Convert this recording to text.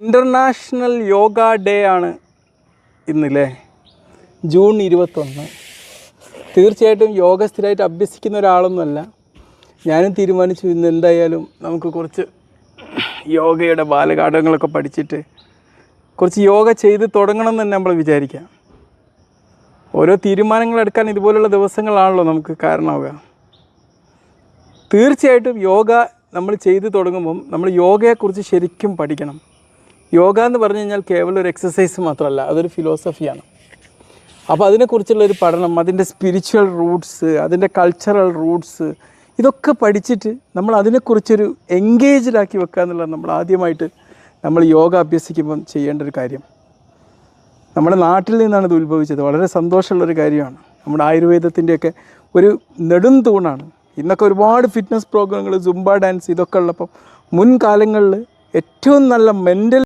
International yoga day ആണ് ഇന്നല്ലേ, June 21. തീർച്ചയായിട്ടും യോഗ സ്ഥിരമായിട്ട് അഭ്യസിക്കുന്ന ഒരാളൊന്നുമല്ല. ഞാനും തീരുമാനിച്ചു ഇന്ന് എന്തായാലും നമുക്ക് കുറച്ച് യോഗയുടെ ബാലപാഠങ്ങളൊക്കെ പഠിച്ചിട്ട് കുറച്ച് യോഗ ചെയ്ത് തുടങ്ങണം എന്ന് തന്നെ നമ്മൾ വിചാരിക്കാം. ഓരോ തീരുമാനങ്ങളെടുക്കാൻ ഇതുപോലുള്ള ദിവസങ്ങളാണല്ലോ നമുക്ക് കാരണമാവുക. തീർച്ചയായിട്ടും യോഗ നമ്മൾ ചെയ്ത് തുടങ്ങുമ്പം നമ്മൾ യോഗയെക്കുറിച്ച് ശരിക്കും പഠിക്കണം. യോഗ എന്ന് പറഞ്ഞു കഴിഞ്ഞാൽ കേവലം ഒരു എക്സസൈസ് മാത്രമല്ല, അതൊരു ഫിലോസഫിയാണ്. അപ്പോൾ അതിനെക്കുറിച്ചുള്ളൊരു പഠനം, അതിൻ്റെ സ്പിരിച്വൽ റൂട്ട്സ്, അതിൻ്റെ കൾച്ചറൽ റൂട്ട്സ്, ഇതൊക്കെ പഠിച്ചിട്ട് നമ്മൾ അതിനെക്കുറിച്ചൊരു എൻഗേജ്ഡാക്കി വെക്കുക എന്നുള്ളത് നമ്മൾ ആദ്യമായിട്ട് നമ്മൾ യോഗ അഭ്യസിക്കുമ്പം ചെയ്യേണ്ട ഒരു കാര്യം. നമ്മുടെ നാട്ടിൽ നിന്നാണ് ഇത് ഉത്ഭവിച്ചത്. വളരെ സന്തോഷമുള്ളൊരു കാര്യമാണ്. നമ്മുടെ ആയുർവേദത്തിൻ്റെയൊക്കെ ഒരു നെടും തൂണാണ്. ഇന്നൊക്കെ ഒരുപാട് ഫിറ്റ്നസ് പ്രോഗ്രാമുകൾ, സുംബ ഡാൻസ്, ഇതൊക്കെ ഉള്ളപ്പം മുൻകാലങ്ങളിൽ ഏറ്റവും നല്ല മെൻ്റൽ